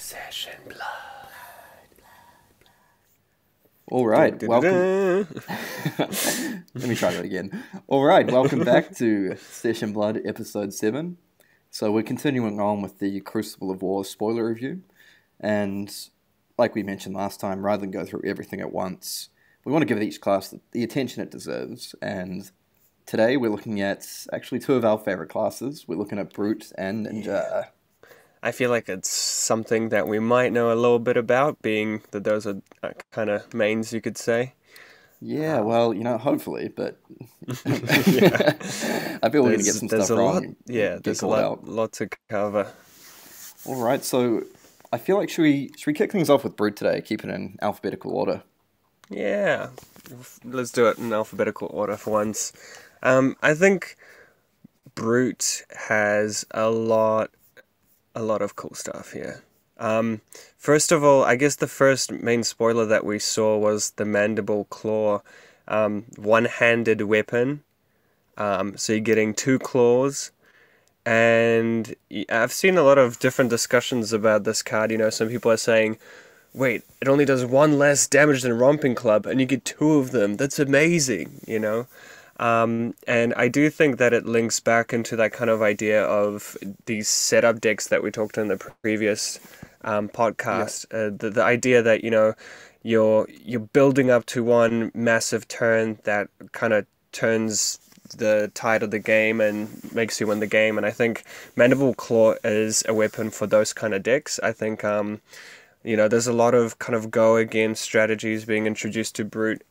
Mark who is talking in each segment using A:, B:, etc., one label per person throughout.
A: Session blood.
B: All right, welcome. Let me try that again. All right, welcome back to Session Blood EP07. So we're continuing on with the Crucible of War spoiler review, and like we mentioned last time, rather than go through everything at once, we want to give each class the attention it deserves. And today we're looking at actually two of our favorite classes. We're looking at Brute and Ninja.
A: I feel like it's something that we might know a little bit about, being that those are kind of mains, you could say.
B: Yeah, well, hopefully, but
A: Yeah.
B: I feel we're going to get some
A: There's
B: stuff
A: a
B: wrong.
A: lot,
B: and
A: yeah,
B: get
A: there's a
B: called out.
A: lot to cover.
B: All right, so I feel like should we kick things off with Brute today? Keep it in alphabetical order.
A: Yeah, let's do it in alphabetical order for once. I think Brute has a lot of cool stuff here. First of all, I guess the first main spoiler that we saw was the mandible claw, one-handed weapon. So you're getting two claws, and I've seen a lot of different discussions about this card. Some people are saying, wait, it only does one less damage than Romping Club, and you get two of them. That's amazing. And I do think that it links back into that kind of idea of these setup decks that we talked in the previous podcast.
B: Yeah.
A: The idea that you're building up to one massive turn that kind of turns the tide of the game and makes you win the game. And I think Mandible Claw is a weapon for those kind of decks. I think there's a lot of kind of go again strategies being introduced to Brute.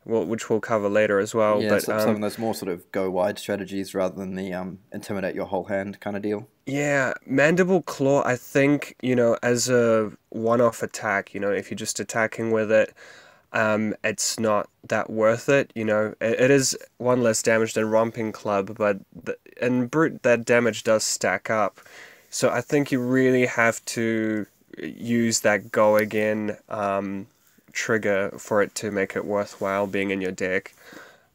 A: Which we'll cover later as well.
B: Yeah,
A: but
B: some of those more sort of go wide strategies rather than the intimidate your whole hand kind of deal.
A: Yeah, Mandible Claw, I think, as a one-off attack, if you're just attacking with it, it's not that worth it. It is one less damage than Romping Club, but in Brute, that damage does stack up. So I think you really have to use that go again trigger for it to make it worthwhile being in your deck.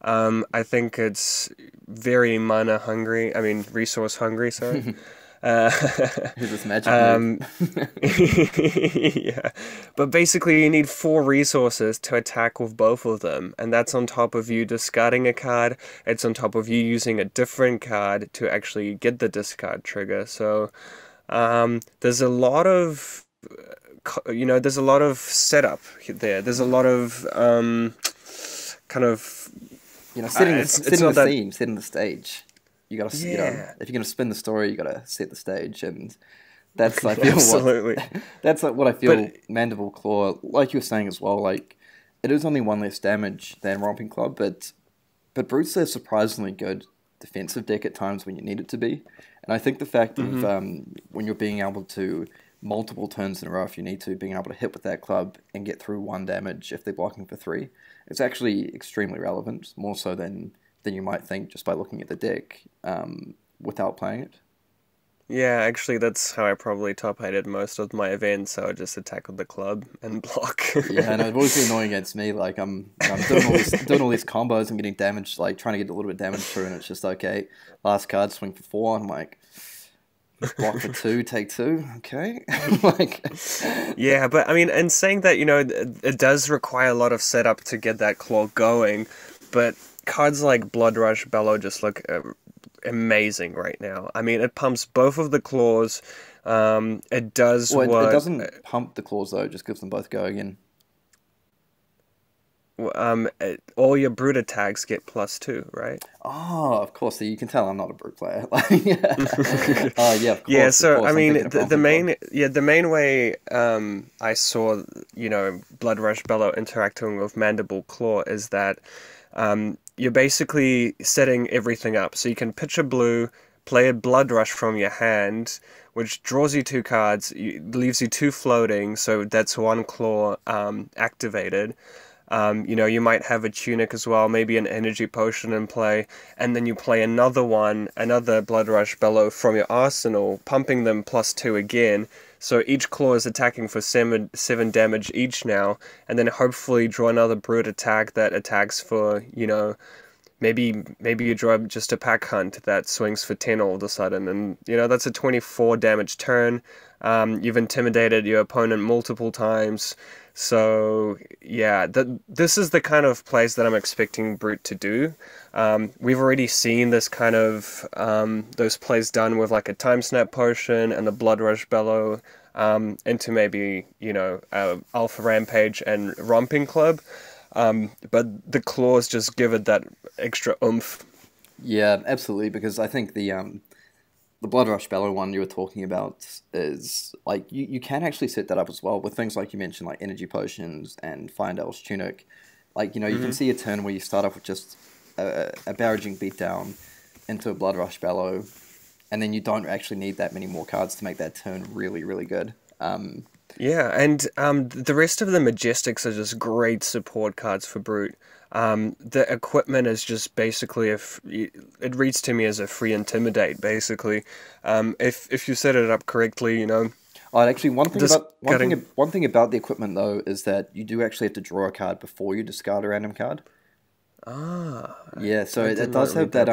A: I think it's very resource hungry, sorry.
B: Here's this magic
A: Yeah. But basically you need 4 resources to attack with both of them, and that's on top of you discarding a card, it's on top of you using a different card to actually get the discard trigger. So there's a lot of there's a lot of setup there. There's a lot of kind of
B: setting the stage. You gotta, if you're gonna spin the story, you gotta set the stage, and that's I feel
A: absolutely.
B: That's like what I feel. Mandible Claw, like you were saying as well, like it is only one less damage than Romping Club, but Brute's a surprisingly good defensive deck at times when you need it to be, and I think the fact of when you're being able to multiple turns in a row if you need to, being able to hit with that club and get through 1 damage if they're blocking for 3, it's actually extremely relevant, more so than you might think just by looking at the deck without playing it.
A: Yeah, actually that's how I probably top-8'd most of my events. I would just attack with the club and block.
B: Yeah, and it would always be annoying against me. Like I'm doing all these combos and getting damaged, like trying to get a little bit of damage through, and it's just okay. Last card, swing for 4, and I'm like, block for 2, take 2, okay.
A: Yeah, but I mean, and saying that, it does require a lot of setup to get that claw going, but cards like Blood Rush Bellow just look amazing right now. I mean, it pumps both of the claws. It does
B: it doesn't pump the claws though; it just gives them both go again.
A: All your Brute attacks get +2, right?
B: Oh, of course. So you can tell I'm not a Brute player. Yeah, of course.
A: Yeah, so
B: of course,
A: I mean,
B: the
A: main way I saw Blood Rush Bellow interacting with Mandible Claw is that you're basically setting everything up. So you can pitch a blue, play a Blood Rush from your hand, which draws you 2 cards, leaves you 2 floating. So that's 1 claw activated. You might have a Tunic as well, maybe an Energy Potion in play, and then you play another Blood Rush Bellow from your arsenal, pumping them +2 again. So each claw is attacking for 7 damage each now, and then hopefully draw another Brute attack that attacks for, maybe you draw just a pack hunt that swings for 10 all of a sudden, and that's a 24 damage turn. You've intimidated your opponent multiple times. So yeah, this is the kind of plays that I'm expecting Brute to do. We've already seen this kind of those plays done with like a Time Snap Potion and the Blood Rush Bellow into maybe Alpha Rampage and Romping Club. But the claws just give it that extra oomph.
B: Yeah, absolutely. Because I think the Blood Rush Bellow one you were talking about is like you can actually set that up as well with things like you mentioned, like Energy Potions and Fyndel's Tunic. Like you can see a turn where you start off with just a Barraging Beatdown into a Blood Rush Bellow, and then you don't actually need that many more cards to make that turn really, really good.
A: Yeah, and the rest of the Majestics are just great support cards for Brute. The equipment is just basically it reads to me as a free Intimidate, basically. If you set it up correctly,
B: Oh, actually, one
A: cutting.
B: thing about the equipment though is that you do actually have to draw a card before you discard a random card.
A: Ah,
B: Yeah, so
A: I
B: it
A: did
B: does
A: not
B: have
A: read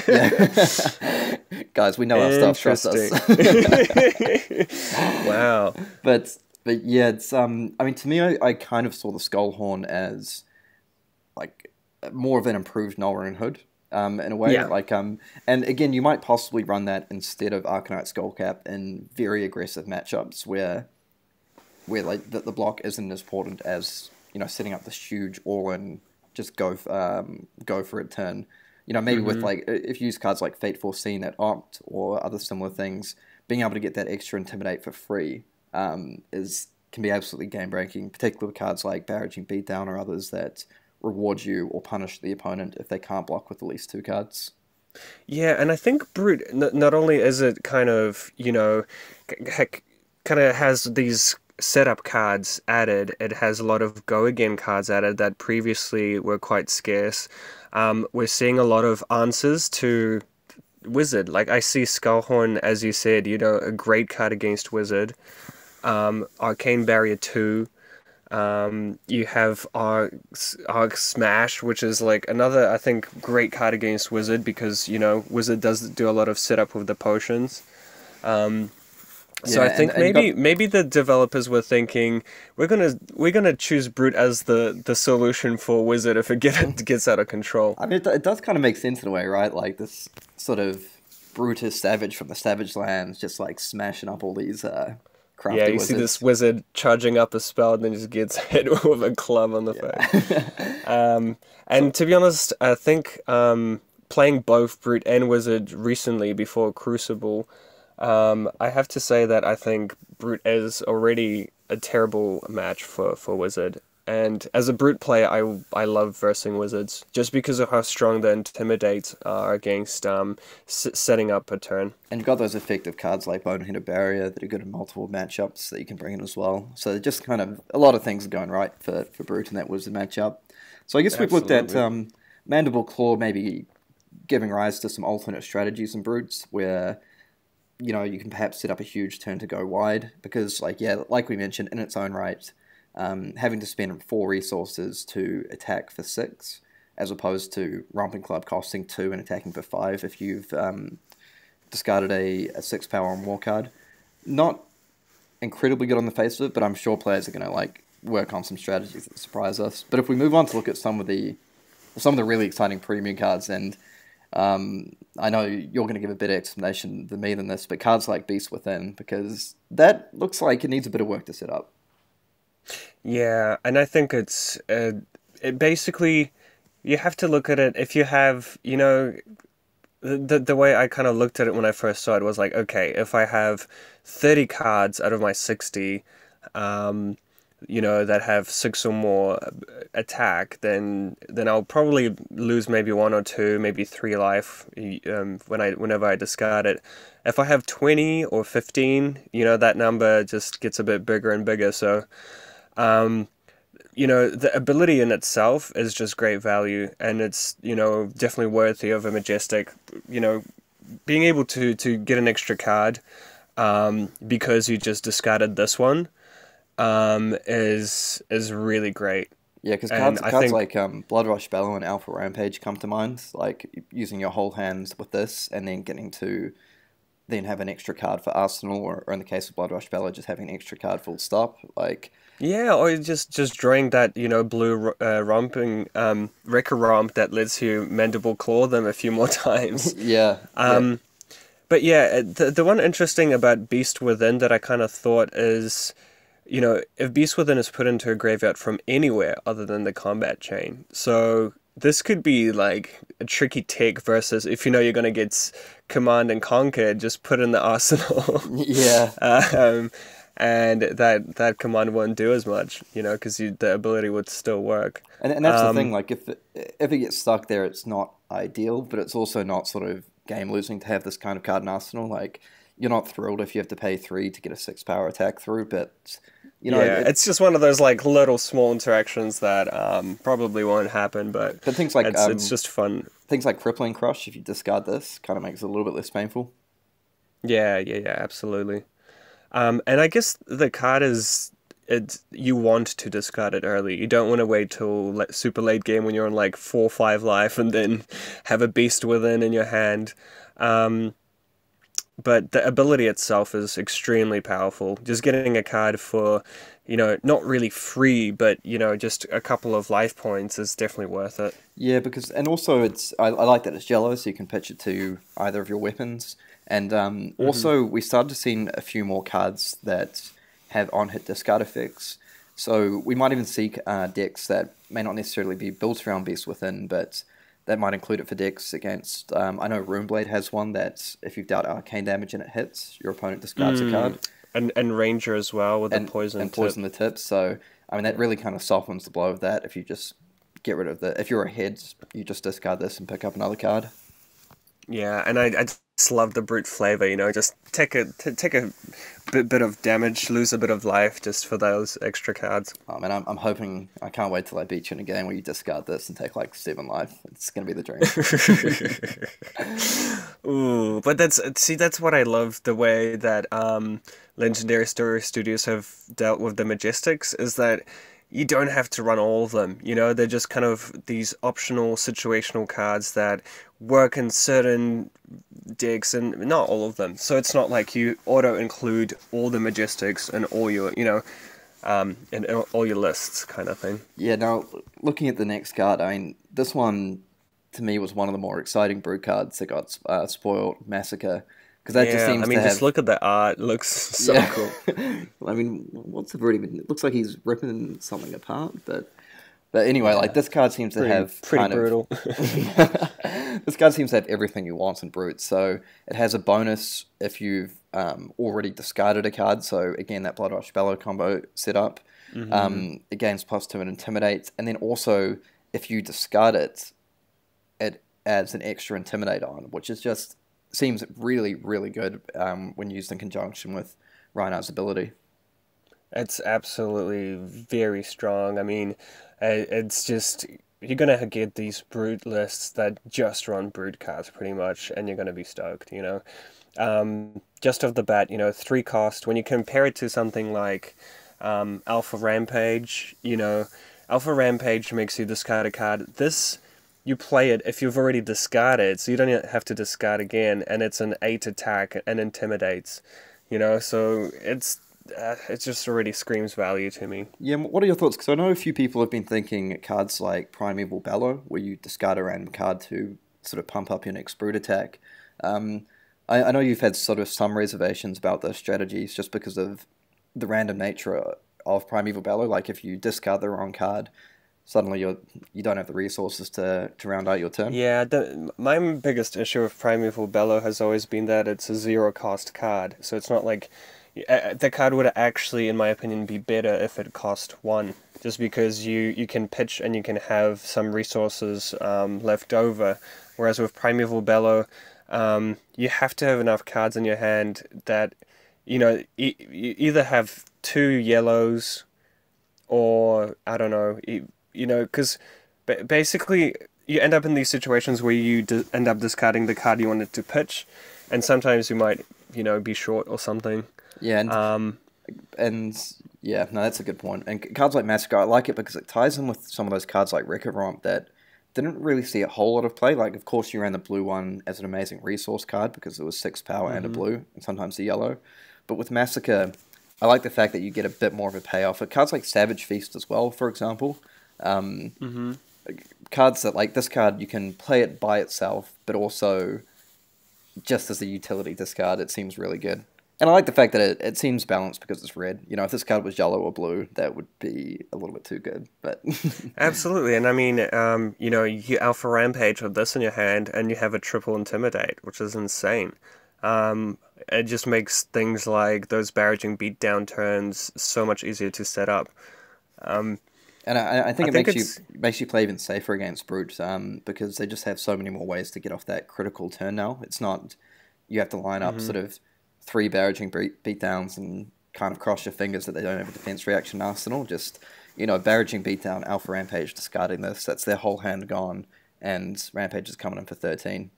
B: that. Yeah. Guys, we know our stuff. Trust us.
A: Wow.
B: But yeah, it's I mean, to me, I kind of saw the Skullhorn as like more of an improved Nolrune Hood, in a way.
A: Yeah.
B: Like and again, you might possibly run that instead of Arcanite Skullcap in very aggressive matchups where like the block isn't as important as setting up this huge all-in just go for it turn. Maybe with like if you use cards like Fate Foreseen at Opt or other similar things, being able to get that extra Intimidate for free can be absolutely game breaking, particularly with cards like Barraging Beatdown or others that reward you or punish the opponent if they can't block with at least 2 cards.
A: Yeah, and I think Brute not only is it kind of kind of has these setup cards added, it has a lot of go again cards added that previously were quite scarce. We're seeing a lot of answers to Wizard. Like I see Skullhorn, as you said, a great card against Wizard. Arcane Barrier 2. You have Arc Smash, which is like another, I think, great card against Wizard because, Wizard does do a lot of setup with the potions. So I think maybe the developers were thinking we're gonna choose Brute as the solution for Wizard if it gets out of control.
B: I mean, it does kind of make sense in a way, right? Like this sort of Brutus Savage from the Savage Lands, just like smashing up all these crafty
A: Yeah, you
B: wizards.
A: see this wizard charging up a spell and then just gets hit with a club on the face. And to be honest, I think playing both Brute and Wizard recently before Crucible, I have to say that I think Brute is already a terrible match for Wizard. And as a Brute player, I love versing Wizards just because of how strong the Intimidates are against setting up a turn.
B: And you've got those effective cards like Boneheaded Barrier that are good in multiple matchups that you can bring in as well. So just kind of a lot of things are going right for Brute in that Wizard matchup. So I guess we've looked at Mandible Claw maybe giving rise to some alternate strategies in Brutes where you can perhaps set up a huge turn to go wide because like we mentioned in its own right, having to spend 4 resources to attack for 6 as opposed to Romping Club costing 2 and attacking for 5 if you've discarded a 6 power or more card. Not incredibly good on the face of it, but I'm sure players are going to work on some strategies that surprise us. But if we move on to look at some of the really exciting premium cards, and I know you're going to give a better explanation than me than this, but cards like Beast Within, because that looks like it needs a bit of work to set up.
A: Yeah, and I think it basically, you have to look at it, if you have, the way I kind of looked at it when I first saw it was like, okay, if I have 30 cards out of my 60, that have 6 or more attack, then I'll probably lose maybe 1 or 2, maybe 3 life whenever I discard it. If I have 20 or 15, that number just gets a bit bigger and bigger. So, the ability in itself is just great value, and it's definitely worthy of a Majestic. Being able to get an extra card because you just discarded this one. Is really great.
B: Yeah, because
A: And
B: cards like Blood Rush Bellow and Alpha Rampage come to mind. Like using your whole hands with this, and then getting to then have an extra card for Arsenal, or in the case of Blood Rush Bellow, just having an extra card full stop. Like,
A: yeah, or just drawing that, blue romping Wrecker Romp that lets you Mandible Claw them a few more times.
B: yeah, yeah.
A: But yeah, the one interesting about Beast Within that I kind of thought is, if Beast Within is put into a graveyard from anywhere other than the combat chain, so this could be like a tricky tech versus if you're going to get Command and Conquer, just put in the arsenal.
B: Yeah.
A: And that command won't do as much, because the ability would still work.
B: And that's the thing, like, if it gets stuck there, it's not ideal, but it's also not sort of game-losing to have this kind of card in Arsenal. Like, you're not thrilled if you have to pay 3 to get a 6 power attack through, but,
A: it's just one of those, like, little small interactions that probably won't happen, but
B: things like
A: it's just fun.
B: Things like Crippling Crush, if you discard this, kind of makes it a little bit less painful.
A: Yeah, absolutely. And I guess the card is, you want to discard it early. You don't want to wait till super late game when you're on like 4 or 5 life and then have a Beast Within in your hand. But the ability itself is extremely powerful. Just getting a card for, not really free, but, just a couple of life points is definitely worth it.
B: Yeah, and also I like that it's yellow, so you can pitch it to either of your weapons. And also, we started to see a few more cards that have on-hit discard effects. So we might even see decks that may not necessarily be built around Beast Within, but that might include it for decks against... I know Runeblade has one that if you've dealt arcane damage and it hits, your opponent discards a card.
A: And Ranger as well with the poison
B: and poison the tip. So, I mean, that really kind of softens the blow of that. If you just get rid of if you're ahead, you just discard this and pick up another card.
A: Yeah, and I just love the brute flavor, just take a bit of damage, lose a bit of life just for those extra cards.
B: Oh man, I'm hoping, I can't wait till I beat you in a game where you discard this and take like 7 life. It's gonna be the
A: dream. Ooh, but that's what I love, the way that Legendary Story Studios have dealt with the Majestics, is that you don't have to run all of them, they're just kind of these optional situational cards that work in certain decks and not all of them. So it's not like you auto-include all the Majestics and all your, in all your lists kind of thing.
B: Yeah, now, looking at the next card, I mean, this one, to me, was one of the more exciting brute cards that got spoiled, Massacre. Because that just seems
A: just look at the art. It looks so cool.
B: I mean, what's the brute even? It looks like he's ripping something apart, but anyway, like this card seems to have
A: pretty brutal.
B: This card seems to have everything you want in brute. So it has a bonus if you've already discarded a card. So again, that Blood Rush Bellow combo set up. It gains +2 and Intimidate, and then also if you discard it, it adds an extra Intimidate on, which is just seems really, really good when used in conjunction with Reinhardt's ability.
A: It's absolutely very strong. I mean, it's just, you're going to get these brute lists that just run brute cards pretty much, and you're going to be stoked, Just off the bat, 3 cost, when you compare it to something like Alpha Rampage, Alpha Rampage makes you discard a card. This, you play it if you've already discarded, so you don't have to discard again, and it's an 8 attack and intimidates, so it just already screams value to me. Yeah,
B: what are your thoughts? Because I know a few people have been thinking cards like Primeval Bellow, where you discard a random card to sort of pump up your next brute attack. I know you've had sort of some reservations about those strategies just because of the random nature of Primeval Bellow. Like if you discard the wrong card, suddenly you don't have the resources to round out your turn.
A: Yeah, my biggest issue with Primeval Bellow has always been that it's a 0-cost card. So it's not like... the card would actually, in my opinion, be better if it cost 1. Just because you can pitch and you can have some resources left over. Whereas with Primeval Bellow, you have to have enough cards in your hand that, you either have 2 yellows or, I don't know... because basically you end up in these situations where you end up discarding the card you wanted to pitch, and sometimes you might, be short or something.
B: Yeah, and Yeah, no, that's a good point. And cards like Massacre, I like it because it ties in with some of those cards like Wreck-It Romp that didn't really see a whole lot of play. Like, of course, you ran the blue one as an amazing resource card because it was 6 power and a blue, and sometimes a yellow. But with Massacre, I like the fact that you get a bit more of a payoff. But cards like Savage Feast as well, for example. Cards that, like this card, you can play it by itself, but also just as a utility discard, it seems really good. And I like the fact that it seems balanced because it's red. You know, if this card was yellow or blue, that would be a little bit too good. But
A: Absolutely, and I mean, you know, you Alpha Rampage with this in your hand, and you have a triple Intimidate, which is insane. It just makes things like those barraging beatdown turns so much easier to set up.
B: And I think it makes you play even safer against Brute, because they just have so many more ways to get off that critical turn now. It's not you have to line up sort of 3 barraging beatdowns and kind of cross your fingers that they don't have a defense reaction arsenal. Just, you know, barraging beatdown, Alpha Rampage discarding this, that's their whole hand gone, and Rampage is coming in for 13.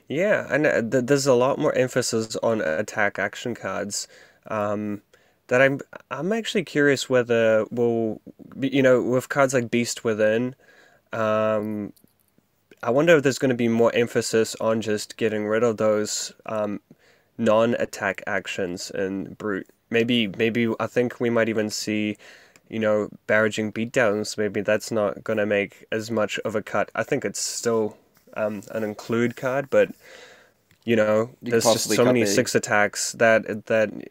A: Yeah, and there's a lot more emphasis on attack action cards. That I'm actually curious whether you know, with cards like Beast Within, I wonder if there's going to be more emphasis on just getting rid of those non-attack actions in Brute. Maybe I think we might even see, you know, barraging beatdowns. Maybe that's not going to make as much of a cut. I think it's still an include card, but you know, there's just so many 6 attacks that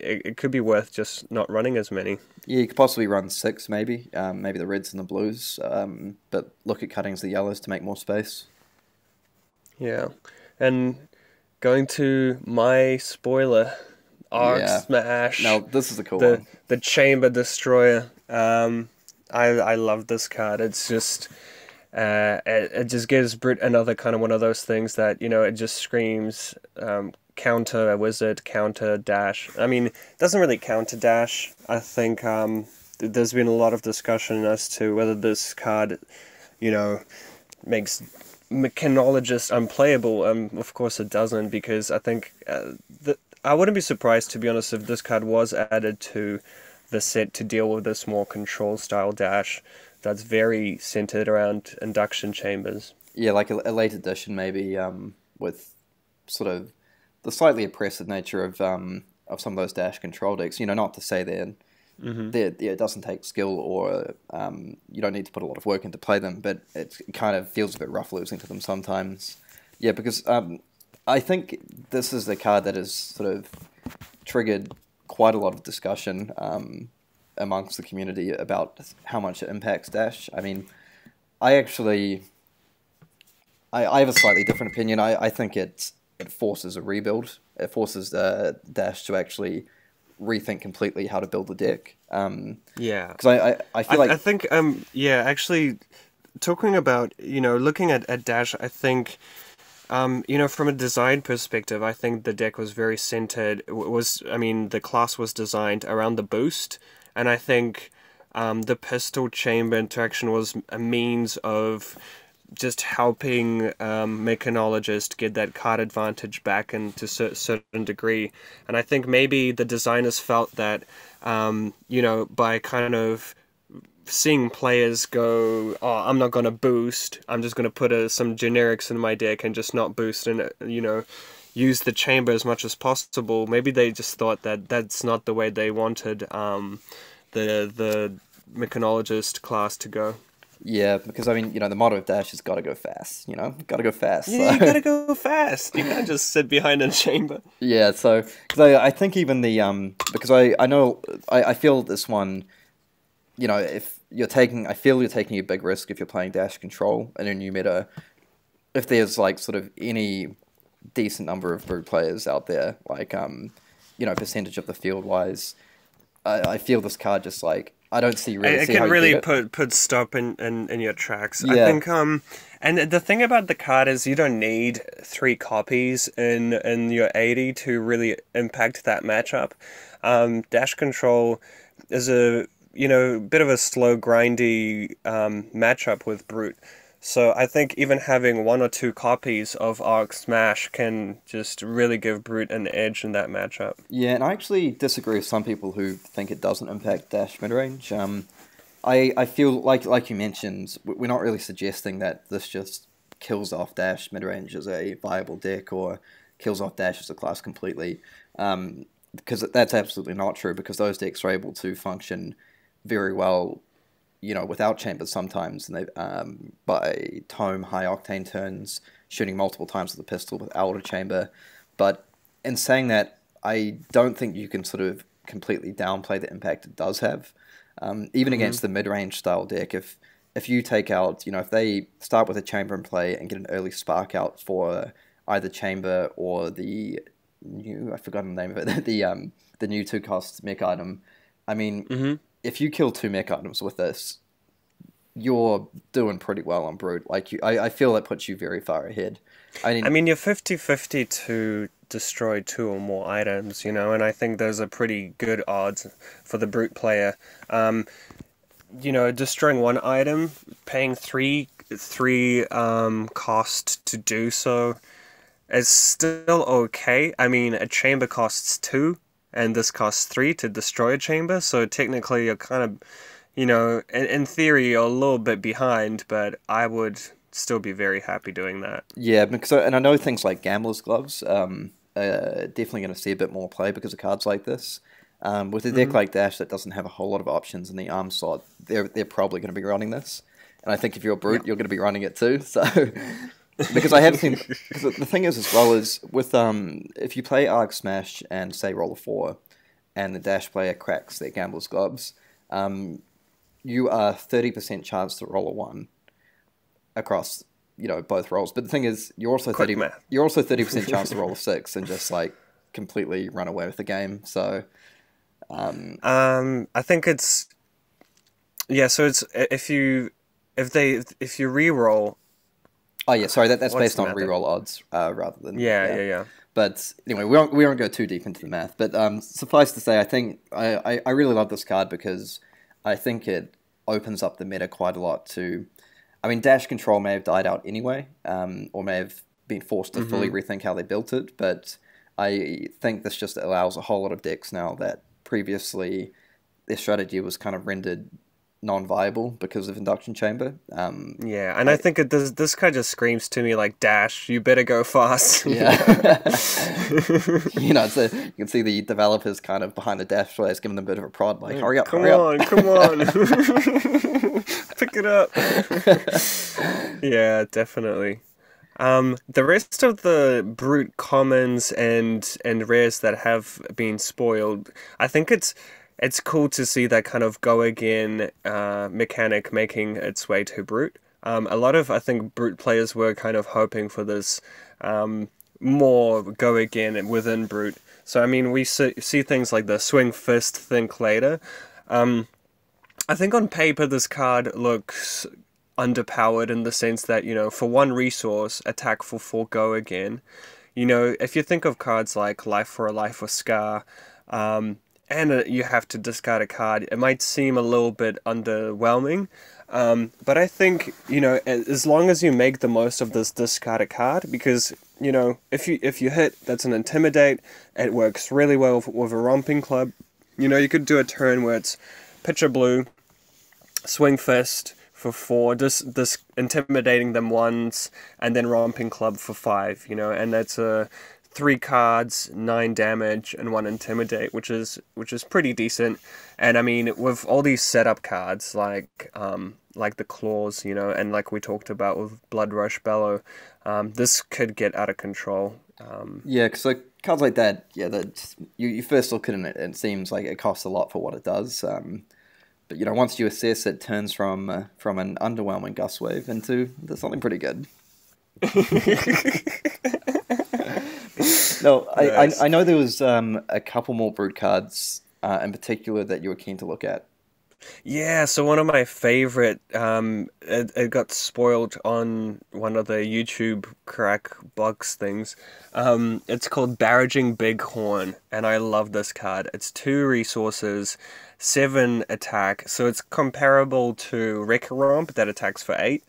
A: it could be worth just not running as many.
B: Yeah, you could possibly run 6 maybe, maybe the reds and the blues, but look at cutting the yellows to make more space.
A: Yeah, and going to my spoiler, Arc Smash.
B: Now this is a cool one.
A: The Chamber Destroyer. I love this card. It's just it just gives Brit another kind of one of those things that, you know, it just screams counter a wizard, counter dash. I mean, it doesn't really counter dash. I think there's been a lot of discussion as to whether this card, you know, makes Mechanologist unplayable. Of course it doesn't, because I think I wouldn't be surprised, to be honest, if this card was added to the set to deal with this more control style dash that's very centered around induction chambers.
B: Yeah, like a late edition maybe, with sort of the slightly oppressive nature of some of those dash control decks. You know, not to say that it doesn't take skill or you don't need to put a lot of work in to play them, but it kind of feels a bit rough losing to them sometimes. Yeah, because I think this is the card that has sort of triggered quite a lot of discussion amongst the community about how much it impacts dash. I mean, I have a slightly different opinion. I think it forces a rebuild. It forces dash to actually rethink completely how to build the deck.
A: Yeah,
B: because I feel like
A: I think yeah, actually talking about, you know, looking at dash, I think you know, from a design perspective, I think the deck was very centered. The class was designed around the boost, and I think the pistol chamber interaction was a means of just helping Mechanologist get that card advantage back into a certain degree. And I think maybe the designers felt that, you know, by kind of seeing players go, oh, I'm not going to boost, I'm just going to put some generics in my deck and just not boost and, you know, use the chamber as much as possible. Maybe they just thought that that's not the way they wanted the Mechanologist class to go.
B: Yeah, because I mean, you know, the motto of dash has got to go fast. You know, got to go fast.
A: Yeah, you gotta go fast. You can't just sit behind a chamber.
B: Yeah, so because I think even the because I know I feel this one, you know, if you're taking, I feel you're taking a big risk if you're playing dash control in a new meta. If there's like sort of any decent number of brute players out there, like you know, percentage of the field wise, I feel this card just like. I don't see really.
A: It can really put stop in your tracks.
B: Yeah.
A: I think and the thing about the card is you don't need 3 copies in your 80 to really impact that matchup. Dash control is a, you know, bit of a slow grindy matchup with Brute. So I think even having one or two copies of Arc Smash can just really give Brute an edge in that matchup.
B: Yeah, and I actually disagree with some people who think it doesn't impact dash mid range. I feel like you mentioned, we're not really suggesting that this just kills off dash mid range as a viable deck or kills off dash as a class completely. Because that's absolutely not true, because those decks are able to function very well, without chambers sometimes, and they by tome high octane turns, shooting multiple times with the pistol without a chamber. But in saying that, I don't think you can sort of completely downplay the impact it does have. Even against the mid-range style deck, if you take out, if they start with a chamber in play and get an early spark out for either chamber or the new, I've forgotten the name of it, the new 2-cost mech item. I mean, if you kill 2 mech items with this, you're doing pretty well on Brute. Like, I feel that puts you very far ahead.
A: I mean, you're 50-50 to destroy 2 or more items, and I think those are pretty good odds for the Brute player. Destroying 1 item, paying 3 cost to do so is still okay. I mean, a chamber costs 2, and this costs 3 to destroy a chamber, so technically you're kind of, in theory you're a little bit behind, but I would still be very happy doing that.
B: Yeah, because and I know things like Gambler's Gloves are definitely going to see a bit more play because of cards like this. With a deck like Dash that doesn't have a whole lot of options in the arm slot, they're probably going to be running this. And I think if you're a Brute, you're going to be running it too. So, because I have seen, because the thing is as well is with if you play Arc Smash and say roll a 4, and the Dash player cracks their Gambler's Gloves, you are 30% chance to roll a 1 across both rolls. But the thing is, you're also 30% chance to roll a 6 and just like completely run away with the game. So.
A: I think it's so it's if you re-roll.
B: Oh yeah, sorry, that's based on re-roll odds rather than
A: yeah.
B: But anyway, we won't go too deep into the math. But suffice to say, I think I really love this card because I think it opens up the meta quite a lot to. I mean, Dash Control may have died out anyway, or may have been forced to fully rethink how they built it. But I think this just allows a whole lot of decks now that previously their strategy was kind of rendered non-viable because of Induction Chamber.
A: I think this card just screams to me like, Dash, you better go fast.
B: Yeah. You can see the developers kind of behind the Dash players giving them a bit of a prod, like, hurry up,
A: come on. Pick it up. Yeah, definitely. The rest of the Brute commons and rares that have been spoiled, I think it's cool to see that kind of go again mechanic making its way to Brute. A lot of, I think, Brute players were kind of hoping for this more go again within Brute. So I mean, we see things like the Swing Fist, Think Later. I think on paper this card looks underpowered in the sense that, for 1 resource, attack for 4 go again. If you think of cards like Life for a Life or Scar, and you have to discard a card, it might seem a little bit underwhelming. But I think, as long as you make the most of this discard a card, because, if you hit, that's an Intimidate, it works really well with a Romping Club. You could do a turn where it's pitch a blue, Swing Fist for 4, just intimidating them once, and then Romping Club for 5, and that's 3 cards, 9 damage, and 1 Intimidate, which is pretty decent. And I mean, with all these setup cards like the Claws, and like we talked about with Blood Rush Bellow, this could get out of control.
B: Yeah, because cards like that, that you first look at it and it seems like it costs a lot for what it does. But once you assess, it turns from an underwhelming Gust Wave into something pretty good. No, nice. I know there was a couple more Brute cards in particular that you were keen to look at.
A: Yeah, so one of my favorite, it got spoiled on one of the YouTube crack box things. It's called Barraging Bighorn, and I love this card. It's 2 resources, 7 attack, so it's comparable to Wreck-A-Romp that attacks for 8.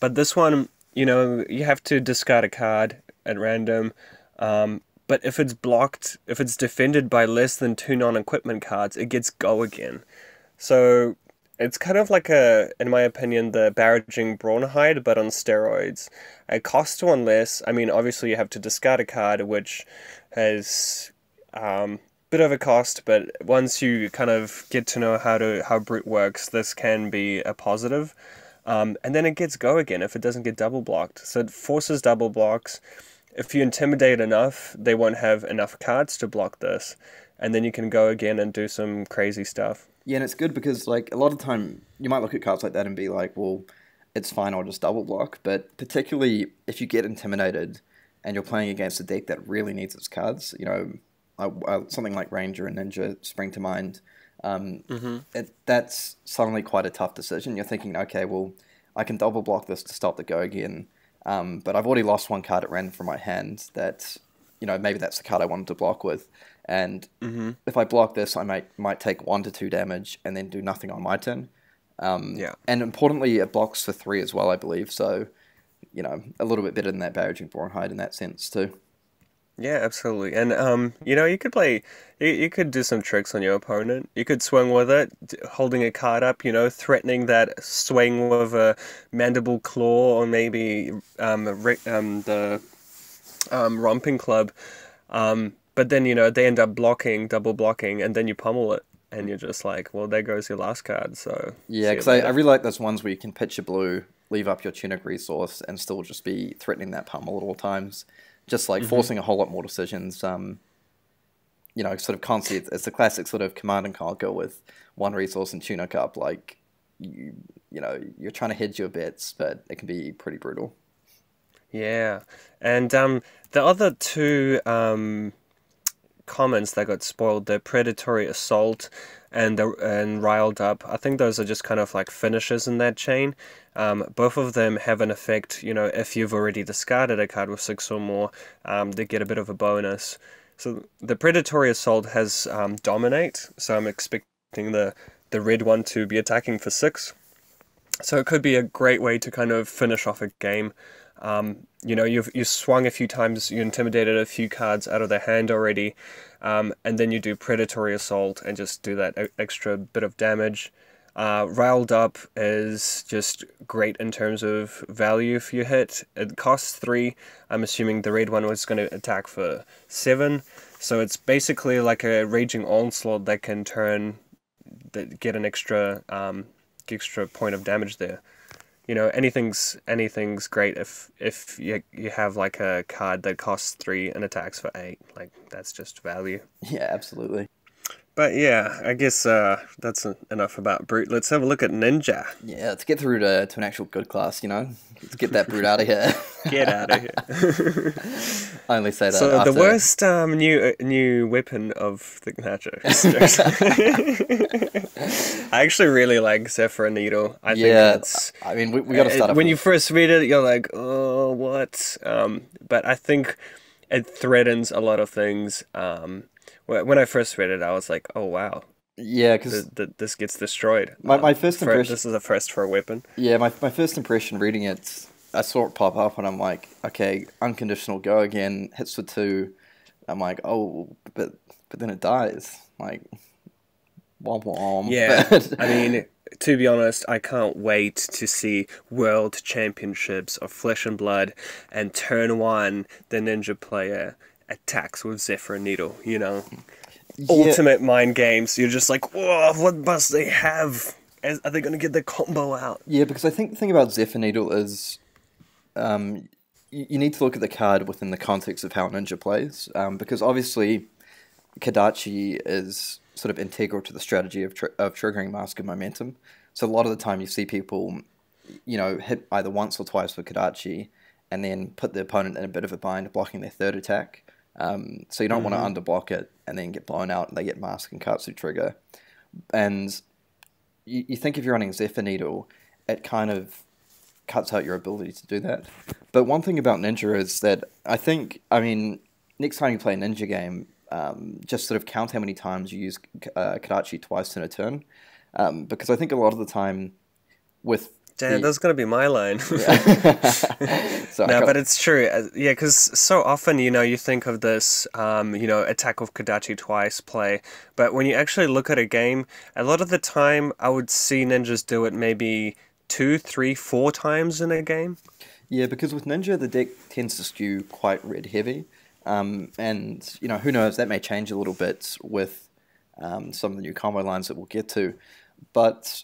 A: But this one, you know, you have to discard a card at random. But if it's blocked, if it's defended by less than 2 non-equipment cards, it gets go again. So it's kind of like in my opinion, the Barraging Brawnhide, but on steroids. It costs 1 less. I mean, obviously you have to discard a card, which has bit of a cost, but once you kind of get to know how Brute works, this can be a positive. And then it gets go again if it doesn't get double blocked. So it forces double blocks. If you intimidate enough, they won't have enough cards to block this. And then you can go again and do some crazy stuff.
B: Yeah, and it's good because, like, a lot of the time you might look at cards like that and be like, well, it's fine, I'll just double block. But particularly if you get intimidated and you're playing against a deck that really needs its cards, you know, something like Ranger and Ninja spring to mind. That's suddenly quite a tough decision. You're thinking, okay, well, I can double block this to stop the go again, but I've already lost 1 card at random from my hand that, you know, maybe that's the card I wanted to block with. And if I block this, I might take 1 to 2 damage and then do nothing on my turn. And importantly, it blocks for 3 as well, I believe. So, you know, a little bit better than that Barraging Brawnhide in that sense too.
A: Yeah, absolutely. And you know, you could do some tricks on your opponent. You could swing with it, holding a card up, you know, threatening that swing with a Mandible Claw or maybe the Romping Club. But then, you know, they end up double blocking, and then you pummel it, and you're just like, well, there goes your last card. So
B: yeah, because I really like those ones where you can pitch a blue, leave up your Tunic resource, and still just be threatening that pummel at all times. Just like forcing a whole lot more decisions. You know, sort of concept. It's a classic sort of command and conquer with 1 resource and Tunic up. Like, you know, you're trying to hedge your bets, but it can be pretty brutal.
A: Yeah, and the other 2 comments that got spoiled, the Predatory Assault and Riled Up, I think those are just kind of like finishes in that chain. Both of them have an effect, you know, if you've already discarded a card with 6 or more, they get a bit of a bonus. So the Predatory Assault has Dominate, so I'm expecting the red one to be attacking for 6. So it could be a great way to kind of finish off a game. You know, you swung a few times, you intimidated a few cards out of their hand already, and then you do Predatory Assault and just do that extra bit of damage. Riled Up is just great in terms of value if you hit. It costs 3. I'm assuming the red one was going to attack for 7. So it's basically like a Raging Onslaught that can get an extra point of damage there. You know, anything's great if you have like a card that costs 3 and attacks for 8. Like, that's just value.
B: Yeah, absolutely.
A: But yeah, I guess that's enough about Brute. Let's have a look at Ninja.
B: Yeah, let's get through to an actual good class, you know? Let's get that Brute out of here.
A: Get out of here.
B: I only say that
A: so
B: after...
A: the worst new weapon of the Nacho. I actually really like Zephyr Needle. I think it's...
B: I mean, we got to start off
A: when you first read it, you're like, oh, what? But I think it threatens a lot of things. When I first read it, I was like, oh, wow.
B: Yeah, because...
A: This gets destroyed.
B: My first impression...
A: This is a first for a weapon.
B: Yeah, my first impression reading it, I saw it pop up and I'm like, okay, unconditional go again, hits for 2. I'm like, oh, but then it dies. Like, womp womp.
A: Yeah, I mean, to be honest, I can't wait to see World Championships of Flesh and Blood, and turn 1, the ninja player attacks with Zephyr Needle, you know? Yeah. Ultimate mind games. You're just like, whoa, what must they have? Are they going to get their combo out?
B: Yeah, because I think the thing about Zephyr Needle is you need to look at the card within the context of how Ninja plays, because obviously Kodachi is sort of integral to the strategy of triggering Mask of Momentum. So a lot of the time you see people, you know, hit either once or twice with Kodachi and then put the opponent in a bit of a bind, blocking their 3rd attack. So you don't want to underblock it and then get blown out and they get Mask and Katsu trigger. And you think if you're running Zephyr Needle, it kind of cuts out your ability to do that. But one thing about Ninja is that I mean, next time you play a Ninja game, just sort of count how many times you use Kodachi twice in a turn. Because I think a lot of the time with
A: Damn, that's gonna be my line.
B: So
A: No, but it's true. Yeah, because so often, you think of this, attack of Kodachi twice play, but when you actually look at a game, a lot of the time, I would see ninjas do it maybe 2, 3, 4 times in a game.
B: Yeah, because with Ninja, the deck tends to skew quite red heavy. And, who knows, that may change a little bit with some of the new combo lines that we'll get to. But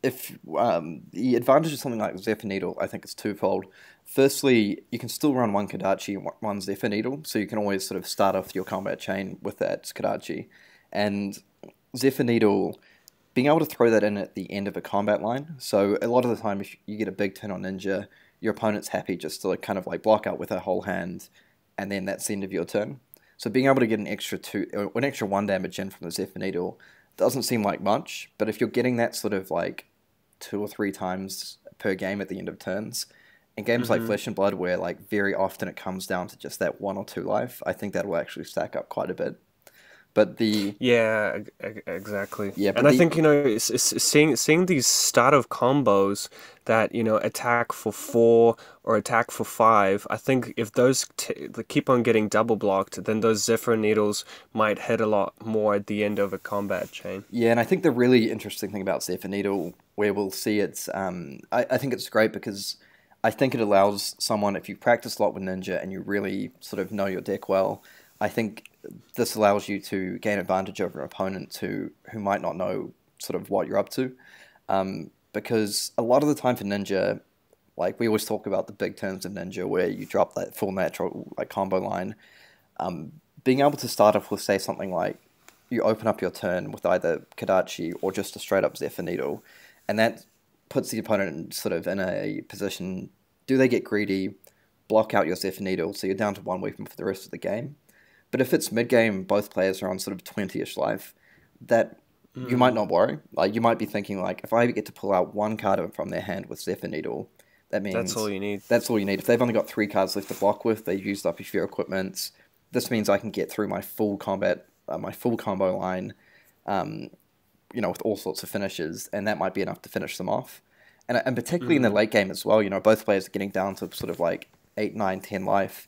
B: if the advantage of something like Zephyr Needle, I think it's twofold. Firstly, you can still run one Kodachi and one Zephyr Needle, so you can always sort of start off your combat chain with that Kodachi. And Zephyr Needle, being able to throw that in at the end of a combat line, so a lot of the time if you get a big turn on Ninja, your opponent's happy just to kind of like block out with a whole hand, and then that's the end of your turn. So being able to get an extra 1 damage in from the Zephyr Needle doesn't seem like much, but if you're getting that sort of like 2 or 3 times per game at the end of turns, in games like Flesh and Blood, where like very often it comes down to just that 1 or 2 life, I think that will actually stack up quite a bit. But
A: yeah, exactly.
B: Yeah,
A: and I think seeing these start of combos that attack for 4 or attack for 5. I think if those they keep on getting double blocked, then those Zephyr Needles might hit a lot more at the end of a combat chain.
B: Yeah, and I think the really interesting thing about Zephyr Needle, where we'll see it's, I think it's great because I think it allows someone, if you practice a lot with Ninja and you really sort of know your deck well, I think this allows you to gain advantage over an opponent who might not know sort of what you're up to. Because a lot of the time for Ninja, like we always talk about the big turns of Ninja where you drop that full natural like combo line. Being able to start off with, say, something like you open up your turn with either Kodachi or just a straight up Zephyr Needle, and that puts the opponent sort of in a position, do they get greedy, block out your Zephyr Needle so you're down to 1 weapon for the rest of the game. But if it's mid-game, both players are on sort of 20-ish life, that you might not worry. Like, you might be thinking, like, if I get to pull out 1 card from their hand with Zephyr Needle, that means...
A: That's all you need.
B: That's all you need. If they've only got 3 cards left to block with, they've used up a few equipments, this means I can get through my full combat, my full combo line, with all sorts of finishes, and that might be enough to finish them off. And particularly in the late game as well, both players are getting down to sort of like 8, 9, 10 life.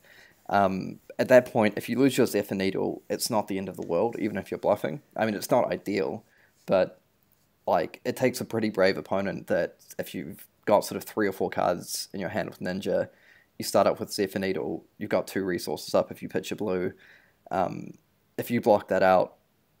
B: At that point, if you lose your Zephyr Needle, it's not the end of the world, even if you're bluffing. I mean, it's not ideal, but like it takes a pretty brave opponent that if you've got sort of 3 or 4 cards in your hand with Ninja, you start up with Zephyr Needle, you've got 2 resources up if you pitch a blue. If you block that out,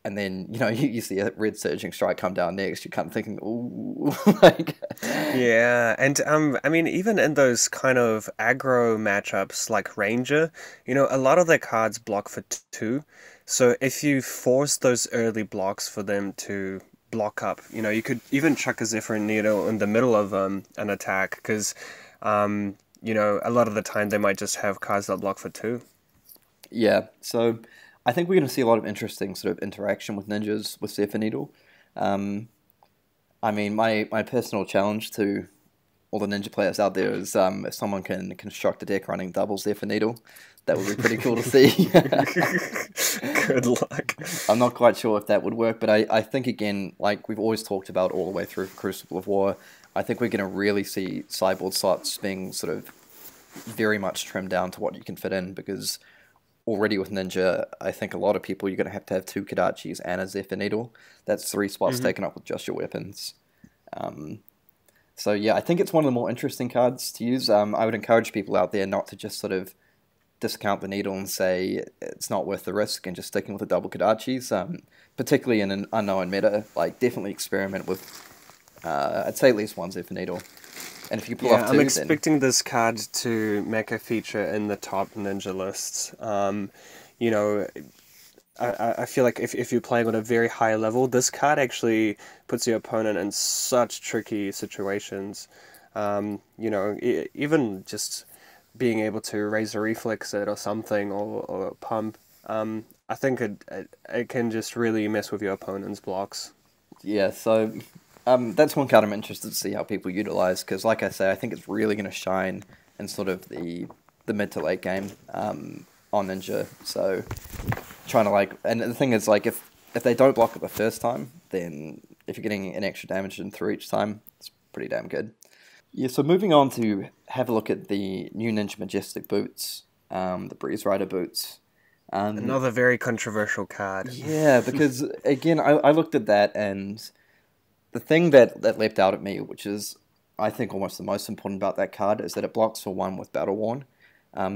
B: and then, you see a red Surging Strike come down next, you're kind of thinking, ooh, like...
A: Yeah, and I mean, even in those kind of aggro matchups like Ranger, a lot of their cards block for 2. So if you force those early blocks for them to block up, you could even chuck a Zephyr Needle in the middle of an attack, because, a lot of the time they might just have cards that block for 2.
B: Yeah, so... I think we're going to see a lot of interesting sort of interaction with ninjas with Zephyr Needle. I mean, my personal challenge to all the ninja players out there is if someone can construct a deck running double Zephyr Needle, that would be pretty cool to see.
A: Good luck.
B: I'm not quite sure if that would work, but I think, again, like we've always talked about all the way through Crucible of War, I think we're going to really see sideboard slots being sort of very much trimmed down to what you can fit in, because... already with Ninja, I think a lot of people, you're going to have 2 Kodachis and a Zephyr Needle. That's 3 spots taken up with just your weapons. So yeah, I think it's one of the more interesting cards to use. I would encourage people out there not to just sort of discount the Needle and say it's not worth the risk and just sticking with the double Kodachis. Particularly in an unknown meta, like definitely experiment with, I'd say at least 1 Zephyr Needle. And if you pull off 2,
A: I'm expecting this card to make a feature in the top Ninja lists. I feel like if you're playing on a very high level, this card actually puts your opponent in such tricky situations. Even just being able to raise a reflex it or something, or pump, I think it can just really mess with your opponent's blocks.
B: Yeah, so... that's one card I'm interested to see how people utilize, because like I say, I think it's really going to shine in sort of the mid to late game on Ninja. So trying to and the thing is, if they don't block it the first time, then if you're getting an extra damage in through each time, it's pretty damn good. Yeah, so moving on to have a look at the new Ninja Majestic boots, the Breeze Rider boots.
A: Another very controversial card.
B: Yeah, because again, I looked at that, and the thing that leapt out at me, which is I think almost the most important about that card, is that it blocks for 1 with Battle Worn.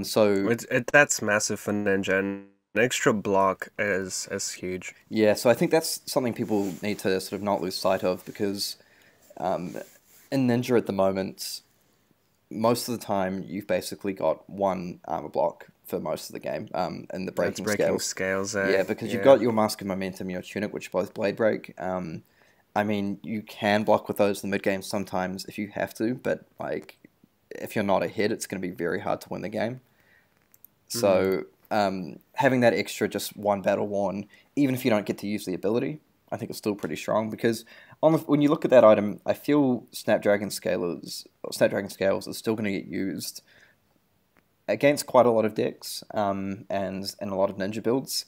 B: So
A: that's massive for Ninja, and an extra block is huge.
B: Yeah, so I think that's something people need to sort of not lose sight of, because in Ninja at the moment, most of the time you've basically got 1 armor block for most of the game, in the breaking
A: scales.
B: Yeah, because you've got your Mask of Momentum and your Tunic, which both blade break. I mean, you can block with those in the mid game sometimes if you have to, but like if you're not ahead, it's going to be very hard to win the game. So having that extra just 1 Battle Worn, even if you don't get to use the ability, I think it's still pretty strong, because when you look at that item, I feel Snapdragon Scales is still going to get used against quite a lot of decks, and in a lot of Ninja builds.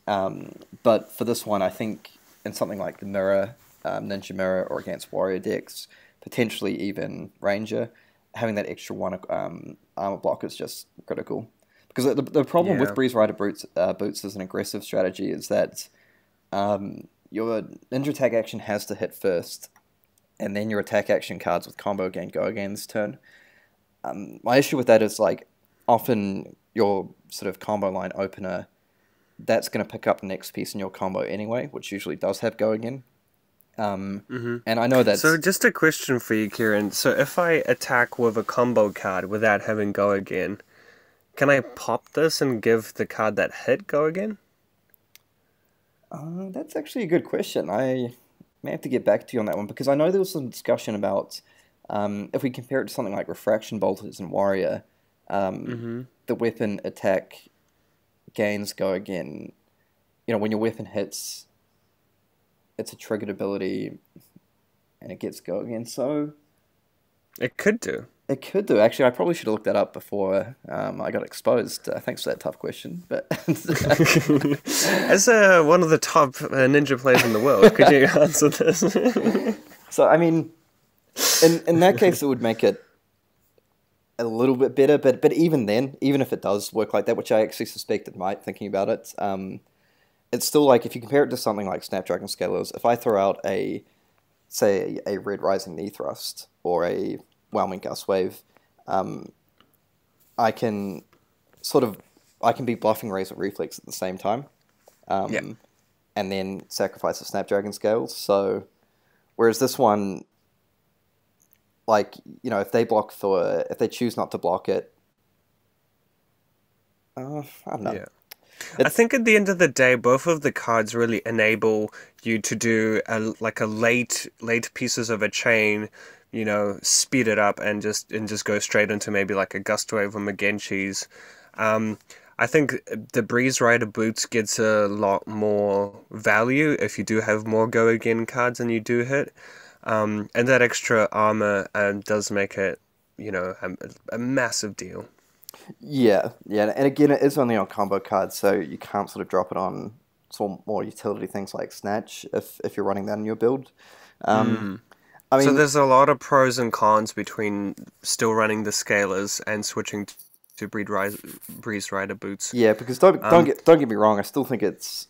B: But for this one, I think in something like the Mirror, Ninja Mirror, or against Warrior decks, potentially even Ranger, having that extra 1 armor block is just critical. Because the problem with Breeze Rider boots as an aggressive strategy is that your Ninja attack action has to hit first, and then your attack action cards with combo again go again this turn. My issue with that is, like, often your sort of combo line opener, that's going to pick up the next piece in your combo anyway, which usually does have go again. And I know that.
A: So just a question for you, Kieran. So if I attack with a combo card without having go again, can I pop this and give the card that hit go again?
B: That's actually a good question. I may have to get back to you on that one, because I know there was some discussion about if we compare it to something like Refraction Bolters and Warrior, the weapon attack gains go again. You know, when your weapon hits, it's a triggered ability, and it gets go again. So
A: it could do.
B: It could do. Actually, I probably should have looked that up before I got exposed. Thanks for that tough question. But
A: as one of the top Ninja players in the world, could you answer this?
B: So, I mean, in that case, it would make it a little bit better. But even then, even if it does work like that, which I actually suspect it might, thinking about it, it's still like, if you compare it to something like Snapdragon Scalers, if I throw out say a Red Rising Knee Thrust or a Whelming Gust Wave, I can be bluffing Razor Reflex at the same time, and then sacrifice the Snapdragon Scales. So, whereas this one, like, you know, if they choose not to block it, I don't know.
A: Yeah. I think at the end of the day, both of the cards really enable you to do a late pieces of a chain, you know, speed it up and just go straight into maybe like a Gust Wave or Magenchi's. I think the Breeze Rider boots gets a lot more value if you do have more go again cards than you do hit, and that extra armor does make it, you know, a massive deal.
B: Yeah, and again, it is only on combo cards, so you can't sort of drop it on some more utility things like Snatch if you're running that in your build. I mean,
A: so there's a lot of pros and cons between still running the Scalers and switching to Breeze Rider boots.
B: Yeah, because don't get me wrong, I still think it's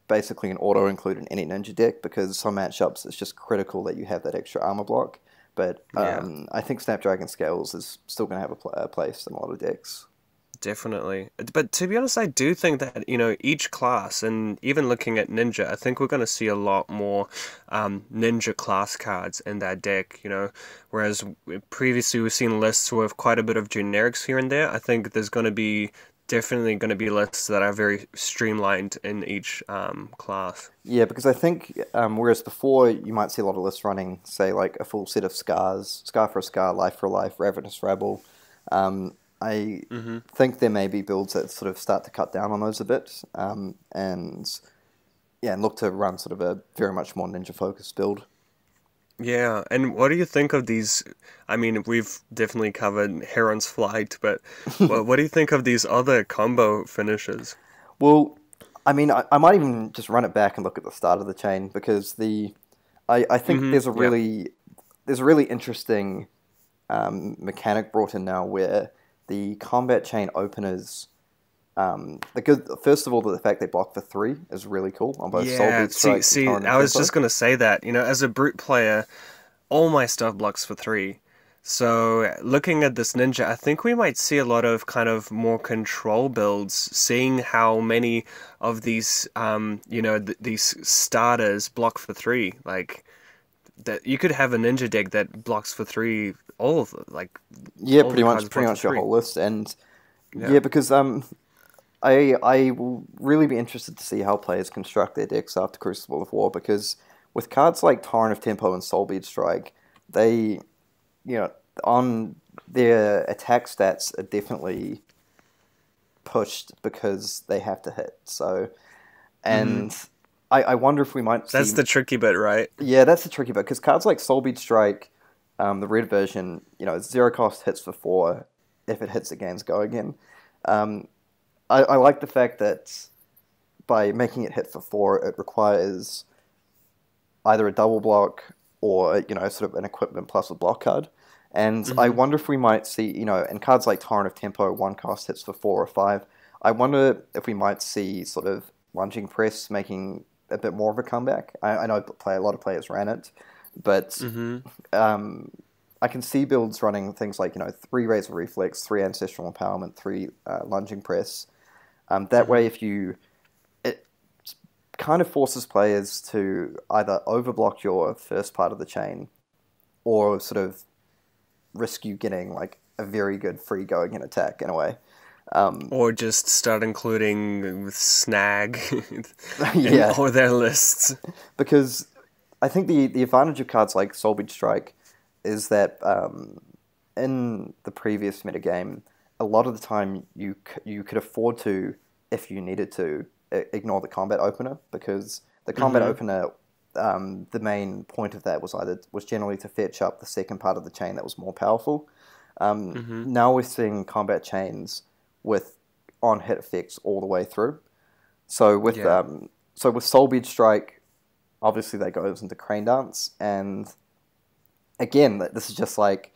B: basically an auto include in any Ninja deck, because some matchups it's just critical that you have that extra armor block. But I think Snapdragon Scales is still going to have a place in a lot of decks.
A: Definitely. But to be honest, I do think that, you know, each class, and even looking at Ninja, I think we're going to see a lot more Ninja class cards in that deck, you know. Whereas previously we've seen lists with quite a bit of generics here and there. I think there's definitely going to be lists that are very streamlined in each class.
B: Yeah, because I think, whereas before you might see a lot of lists running, say, like a full set of Scars, Scar for a Scar, Life for a Life, Ravenous Rabble, I think there may be builds that sort of start to cut down on those a bit, and look to run sort of a very much more Ninja-focused build.
A: Yeah, and what do you think of these? I mean, we've definitely covered Heron's Flight, but what do you think of these other combo finishes?
B: Well, I mean, I might even just run it back and look at the start of the chain, because I think there's a really there's a really interesting mechanic brought in now where the combat chain openers. First of all, the fact they block for 3 is really cool on both Soul Beat Strike and Torrent and
A: I was
B: Tempo.
A: just gonna say that, as a brute player, all my stuff blocks for 3. So looking at this ninja, I think we might see a lot of kind of more control builds, seeing how many of these, these starters block for 3. Like that, you could have a ninja deck that blocks for 3. All of them, like all
B: pretty
A: the cards
B: much
A: block for
B: your
A: 3.
B: whole list, and because I will really be interested to see how players construct their decks after Crucible of War, because with cards like Torrent of Tempo and Soul Bead Strike, they, on their attack stats are definitely pushed because they have to hit. So, and I wonder if we might see...
A: That's the tricky bit, right?
B: Yeah, that's the tricky bit, because cards like Soul Bead Strike, the red version, 0 cost hits for 4. If it hits, it gains Go Again. I like the fact that by making it hit for 4, it requires either a double block or, sort of an equipment plus a block card. And I wonder if we might see, in cards like Torrent of Tempo, 1 cost hits for 4 or 5. I wonder if we might see sort of lunging press making a bit more of a comeback. I know a lot of players ran it, but I can see builds running things like, 3 Razor Reflex, 3 Ancestral Empowerment, 3 lunging press. That way, it kind of forces players to either overblock your first part of the chain, or sort of risk you getting like a very good free Go Again attack in a way.
A: Or just start including with Snag
B: Yeah.
A: or their lists.
B: Because I think the advantage of cards like Soul Bead Strike is that in the previous metagame, a lot of the time you could afford to, if you needed to, ignore the combat opener, because the combat opener, the main point of that was generally to fetch up the second part of the chain that was more powerful. Now we're seeing combat chains with on-hit effects all the way through. So with Soul Bead Strike, obviously that goes into Crane Dance, and again, this is just like,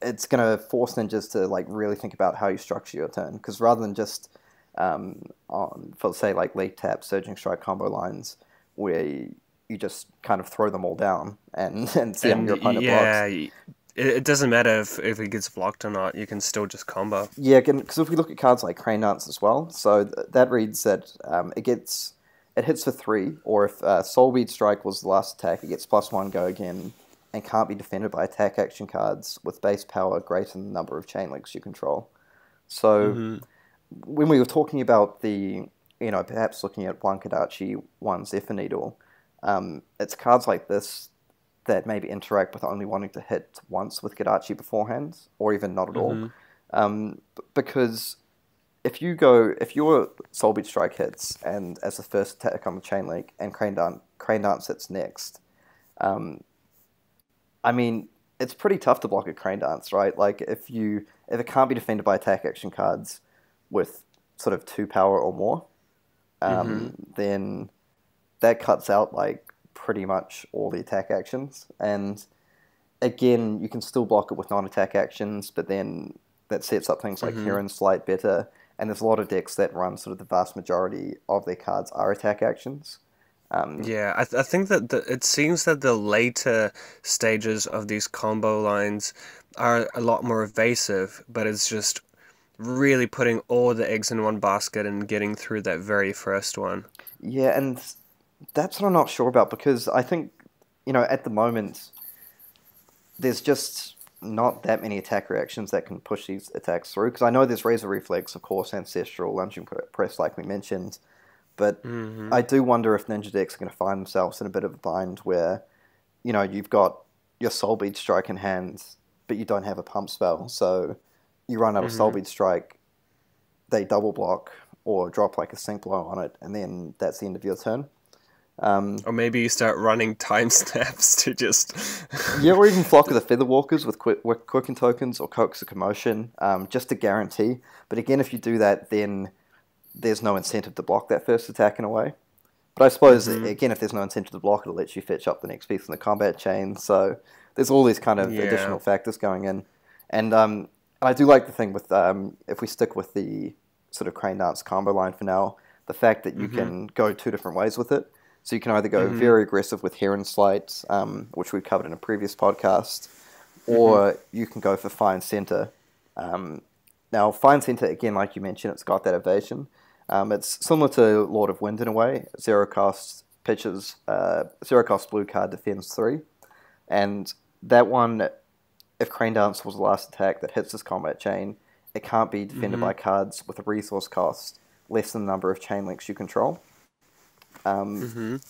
B: it's going to force ninjas to like really think about how you structure your turn, because rather than just for say like late tap, surging strike combo lines where you just kind of throw them all down and see how your opponent blocks.
A: It doesn't matter if it gets blocked or not. You can still just combo.
B: Yeah, because if we look at cards like Crane Dance as well, so that reads that it hits for 3, or if Soul Bead Strike was the last attack, it gets +1 Go Again, and can't be defended by attack action cards with base power greater than the number of chain links you control. So when we were talking about the, perhaps looking at 1 Kodachi, 1 Zephyr Needle, it's cards like this that maybe interact with only wanting to hit once with Kodachi beforehand, or even not at all. Because if your Soul Bead Strike hits, and as the first attack on the chain link, and Crane Dance hits next, I mean, it's pretty tough to block a Crane Dance, right? Like, if it can't be defended by attack action cards with sort of 2 power or more, then that cuts out, like, pretty much all the attack actions. And, again, you can still block it with non-attack actions, but then that sets up things like Kieran's Slight better, and there's a lot of decks that run sort of the vast majority of their cards are attack actions.
A: I think that it seems that the later stages of these combo lines are a lot more evasive, but it's just really putting all the eggs in one basket and getting through that very first one.
B: Yeah, and that's what I'm not sure about, because I think, at the moment, there's just not that many attack reactions that can push these attacks through, because I know there's Razor Reflex, of course, Ancestral, Lunging Press, like we mentioned. But I do wonder if ninja decks are going to find themselves in a bit of a bind where, you've got your Soul Bead Strike in hand, but you don't have a pump spell. So you run out of Soul Bead Strike, they double block or drop like a Sync Blow on it, and then that's the end of your turn.
A: Or maybe you start running time snaps to just...
B: Yeah, or even Flock of the Featherwalkers with Quicken Tokens or Coax of Commotion, just to guarantee. But again, if you do that, then there's no incentive to block that first attack in a way. But I suppose, again, if there's no incentive to block, it'll let you fetch up the next piece in the combat chain. So there's all these kind of additional factors going in. And I do like the thing with, if we stick with the sort of Crane Dance combo line for now, the fact that you can go two different ways with it. So you can either go very aggressive with Heron Sleight, which we covered in a previous podcast, or you can go for Fine Center. Now, Fine Center, again, like you mentioned, it's got that evasion. It's similar to Lord of Wind in a way. Zero cost pitches, zero cost blue card defends 3. And that one, if Crane Dance was the last attack that hits this combat chain, it can't be defended by cards with a resource cost less than the number of chain links you control. And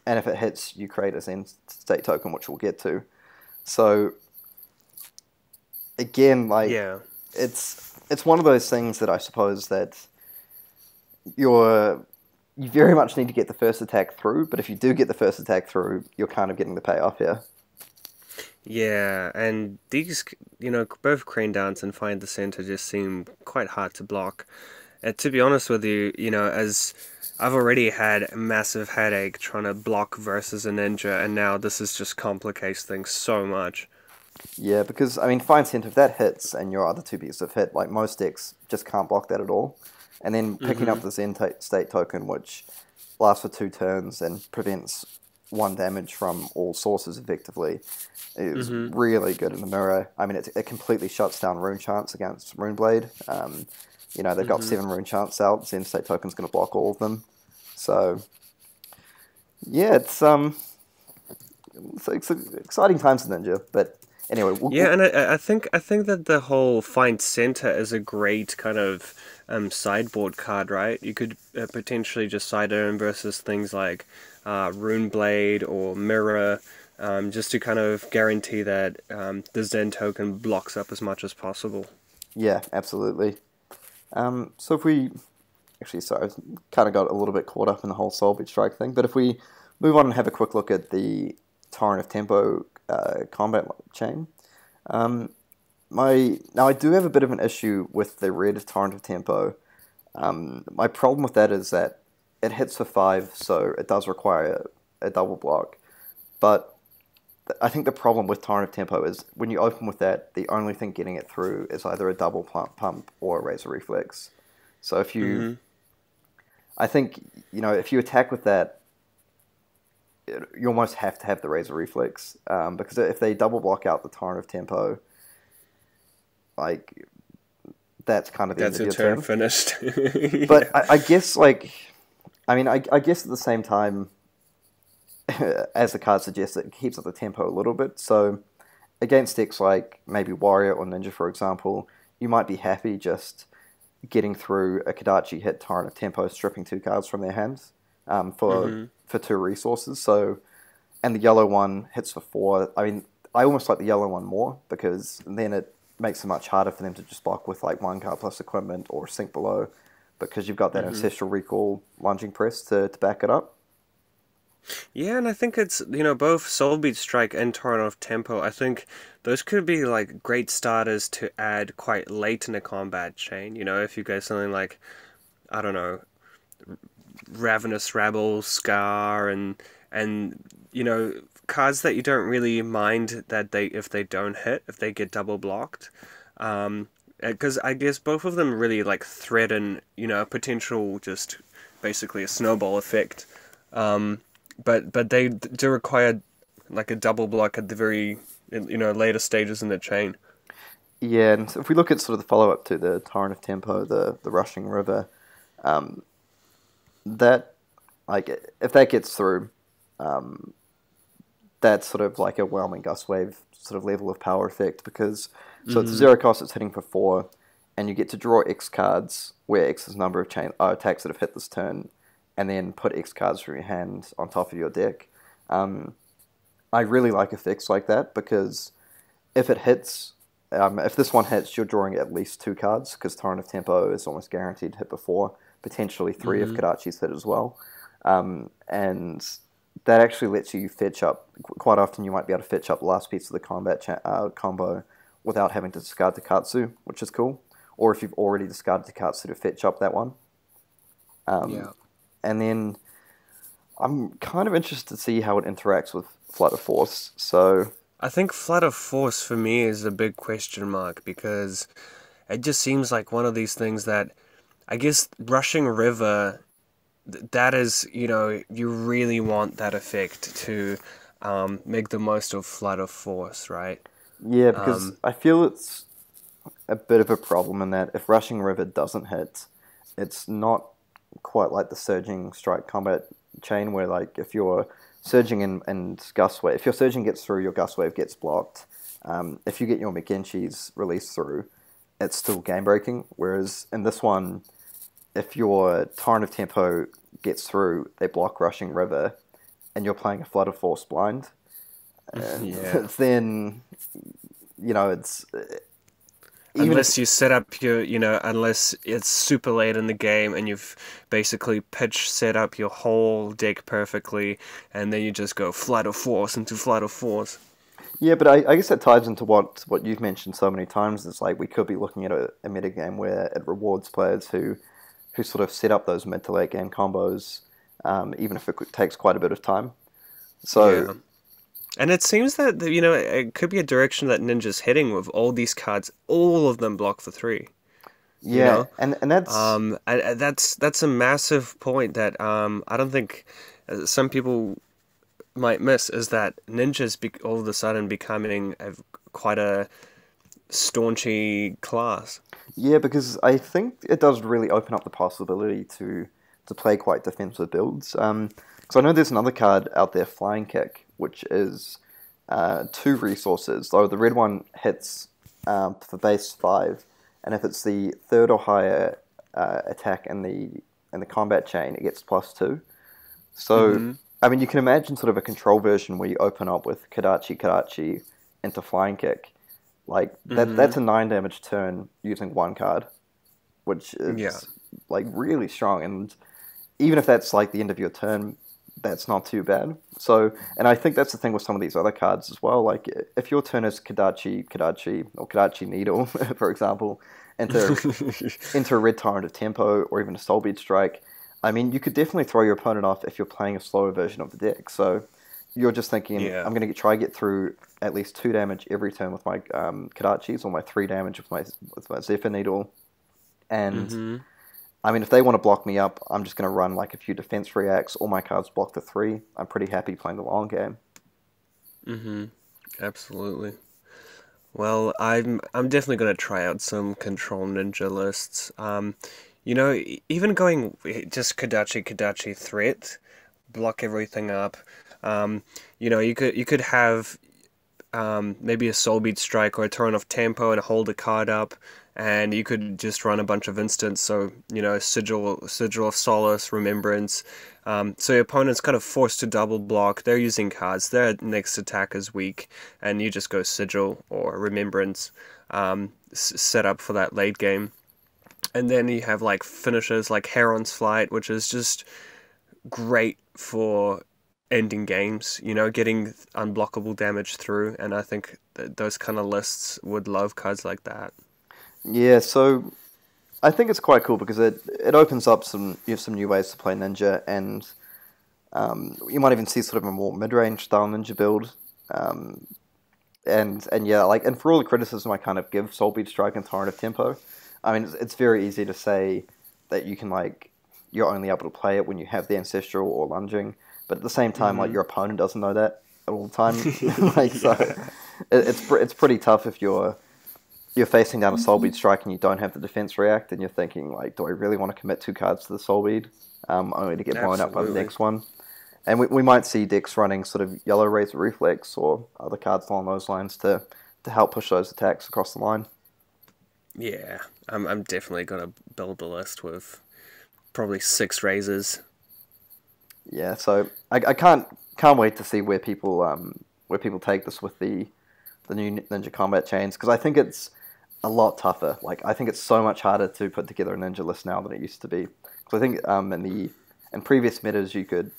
B: if it hits, you create a Zen state token, which we'll get to. So, again, like, it's one of those things that I suppose that you very much need to get the first attack through, but if you do get the first attack through, you're kind of getting the payoff here.
A: Yeah, and these, both Crane Dance and Find the Center just seem quite hard to block. To be honest with you, as I've already had a massive headache trying to block versus a ninja, and now this just complicates things so much.
B: Yeah, because, Fine Center, if that hits and your other two pieces have hit, like most decks just can't block that at all. And then picking up the Zen State token, which lasts for 2 turns and prevents 1 damage from all sources effectively, is really good in the mirror. It completely shuts down Rune Chance against Runeblade. They've got 7 Rune Chance out. Zen State token's going to block all of them. So, yeah, it's exciting times in Ninja, but anyway.
A: And I think that the whole Find Center is a great kind of sideboard card, right? You could potentially just side it in versus things like Runeblade or Mirror, just to kind of guarantee that the Zen token blocks up as much as possible.
B: Yeah, absolutely. So if we... Actually, sorry, I kind of got a little bit caught up in the whole Soul Beat Strike thing, but if we move on and have a quick look at the Torrent of Tempo combat chain. Now, I do have a bit of an issue with the red Torrent of Tempo. My problem with that is that it hits for 5, so it does require a double block. But I think the problem with Torrent of Tempo is when you open with that, the only thing getting it through is either a double pump or a Razor Reflex. So if you... I think, if you attack with that, you almost have to have the Razor Reflex, because if they double block out the Torrent of Tempo, like, that's kind of the end of your turn.
A: Finished.
B: But I guess, I guess at the same time, as the card suggests, it keeps up the tempo a little bit. So against decks like maybe Warrior or Ninja, for example, you might be happy just getting through a Kodachi hit Torrent of Tempo, stripping 2 cards from their hands for 2 resources. So, and the yellow one hits for 4. I almost like the yellow one more, because then it makes it much harder for them to just block with like 1 card plus equipment or Sink Below, because you've got that Ancestral Recall Lunging Press to back it up.
A: Yeah, and I think it's, both Soul Beat Strike and Torrent of Tempo, I think those could be, like, great starters to add quite late in a combat chain. If you get something like, I don't know, Ravenous Rabble, Scar, and cards that you don't really mind that if they don't hit, if they get double blocked. Because I guess both of them really, like, threaten, a potential just basically a snowball effect. But they do require like a double block at the very later stages in the chain.
B: Yeah, and so if we look at sort of the follow up to the Torrent of Tempo, the Rushing River, that, like, if that gets through, that's sort of like a Whelming Gust Wave sort of level of power effect, because so it's a 0 cost, it's hitting for 4, and you get to draw X cards where X is the number of attacks that have hit this turn, and then put X cards from your hand on top of your deck. I really like effects like that, because if it hits, if this one hits, you're drawing at least 2 cards, because Torrent of Tempo is almost guaranteed to hit before, potentially 3 if Kodachi's hit as well. And that actually lets you fetch up, quite often you might be able to fetch up the last piece of the combat combo without having to discard Takatsu, which is cool. Or if you've already discarded Takatsu, to fetch up that one. And then I'm kind of interested to see how it interacts with Flutter Force. So
A: I think Flood of Force for me is a big question mark because it just seems like one of these things that I guess Rushing River, that is, you really want that effect to make the most of Flood of Force, right?
B: yeah, because
A: Um,
B: I feel it's a bit of a problem in that if Rushing River doesn't hit, it's not quite like the Surging Strike combat chain where like if you're surging and gust wave, if your surging gets through, your gust wave gets blocked. If you get your McGinchie's released through, it's still game breaking. Whereas in this one, if your Torrent of Tempo gets through, they block Rushing River, and you're playing a Flood of Force blind, and
A: yeah.
B: then it's even if
A: Unless you set up unless it's super late in the game and you've basically set up your whole deck perfectly, and then you just go Flood of Force into Flood of Force.
B: yeah, but I guess that ties into what you've mentioned so many times. It's like we could be looking at a metagame where it rewards players who sort of set up those mid to late game combos, even if it takes quite a bit of time. So
A: Yeah. And it seems that, it could be a direction that Ninja's heading with all these cards, all of them block for 3, you
B: yeah,
A: know?
B: and that's
A: That's a massive point that I don't think some people might miss, is that Ninja's all of a sudden becoming quite a staunchy class.
B: yeah, because I think it does really open up the possibility to play quite defensive builds. Because I know there's another card out there, Flying Kick, which is 2 resources. Though the red one hits for base 5, and if it's the 3rd or higher attack in the combat chain, it gets +2. So
A: Mm-hmm.
B: I mean, you can imagine sort of a control version where you open up with Kadachi into Flying Kick. Like
A: Mm-hmm.
B: that's a 9 damage turn using 1 card, which
A: Yeah.
B: is like really strong. And even if that's like the end of your turn, that's not too bad. So, and I think that's the thing with some of these other cards as well. Like if your turn is Kadachi, or Kadachi Needle, for example, into a Red Torrent of Tempo or even a Soulbead Strike, I mean, you could definitely throw your opponent off if you're playing a slower version of the deck. So you're just thinking,
A: Yeah.
B: I'm going to try to get through at least 2 damage every turn with my Kadachis, or my 3 damage with my Zephyr Needle. And
A: Mm-hmm.
B: I mean, if they want to block me up, I'm just going to run like a few defense reacts. All my cards block the 3. I'm pretty happy playing the long game.
A: Mm-hmm. Absolutely. Well, I'm definitely gonna try out some Control Ninja lists. Even going just Kadachi threat, block everything up. You could have maybe a Soul Beat Strike or a Torrent of Tempo and hold a card up, and you could just run a bunch of instants. So Sigil of Solace, Remembrance. So your opponent's kind of forced to double block. They're using cards. Their next attack is weak, and you just go Sigil or Remembrance, set up for that late game. And then you have like finishers like Heron's Flight, which is just great for ending games, getting unblockable damage through, and I think that those kind of lists would love cards like that.
B: Yeah, so I think it's quite cool because it opens up some new ways to play Ninja, and you might even see sort of a more mid-range style Ninja build. Um, and yeah, like, and for all the criticism I kind of give Soulbeat Strike and Torrent of Tempo, I mean, it's very easy to say that you're only able to play it when you have the Ancestral or Lunging, but at the same time, like,
A: Mm-hmm.
B: your opponent doesn't know that at all the time. Like, so
A: Yeah,
B: it's pretty tough if you're facing down a Soulbead Strike and you don't have the defense react, and you're thinking, like, do I really want to commit 2 cards to the Soulbead, only to get blown up by the
A: absolutely.
B: next one? And we might see decks running sort of Yellow Razor Reflex or other cards along those lines to help push those attacks across the line.
A: Yeah, I'm definitely gonna build a list with probably 6 razors.
B: Yeah, so I can't wait to see where people take this with the new Ninja Combat chains, because I think it's a lot tougher. Like, I think it's so much harder to put together a Ninja list now than it used to be. Because I think in previous metas you could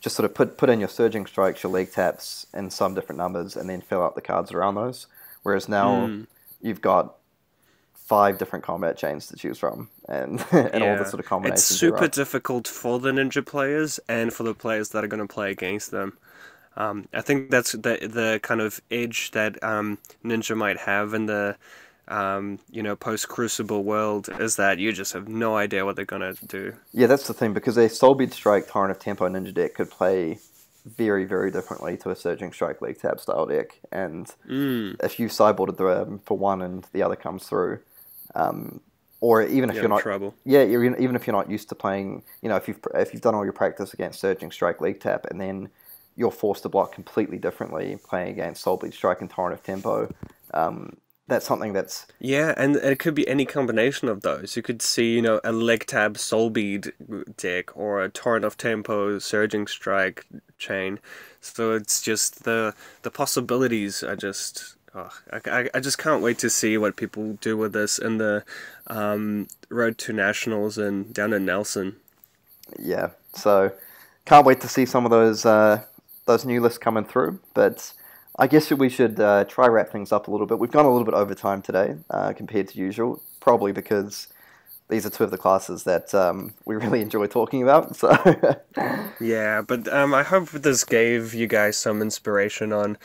B: just sort of put in your Surging Strikes, your Leg Taps, in some different numbers, and then fill out the cards around those. Whereas now
A: Mm,
B: you've got 5 different combat chains to choose from, and and all the
A: Yeah,
B: sort of
A: it's
B: combinations
A: super
B: thereof.
A: difficult for the ninja players and for the players that are going to play against them. I think that's the kind of edge that Ninja might have in the post Crucible world is that you just have no idea what they're gonna do.
B: Yeah, that's the thing, because a Soulbead Strike Torrent of Tempo Ninja deck could play very, very differently to a Surging Strike League Tab style deck, and if you sideboarded the for one and the other comes through, or even if
A: You're
B: you're
A: in
B: not,
A: trouble.
B: yeah, even if you're not used to playing, if you've done all your practice against Surging Strike League Tap, and then you're forced to block completely differently playing against Soulbleed Strike and Torrent of Tempo. That's something that's...
A: Yeah, and it could be any combination of those. You could see, a leg tab Soulbead deck or a Torrent of Tempo Surging Strike chain. So it's just the possibilities are just... Oh, I just can't wait to see what people do with this in the Road to Nationals and down in Nelson.
B: Yeah, so can't wait to see some of those new lists coming through, but I guess we should try wrap things up a little bit. We've gone a little bit over time today compared to usual, probably because these are 2 of the classes that we really enjoy talking about. So
A: Yeah, but I hope this gave you guys some inspiration on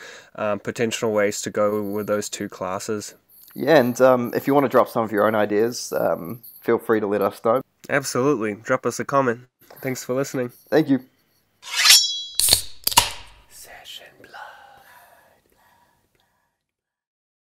A: potential ways to go with those 2 classes.
B: yeah, and if you want to drop some of your own ideas, feel free to let us know.
A: Absolutely. Drop us a comment. Thanks for listening.
B: Thank you.
A: Session Blood.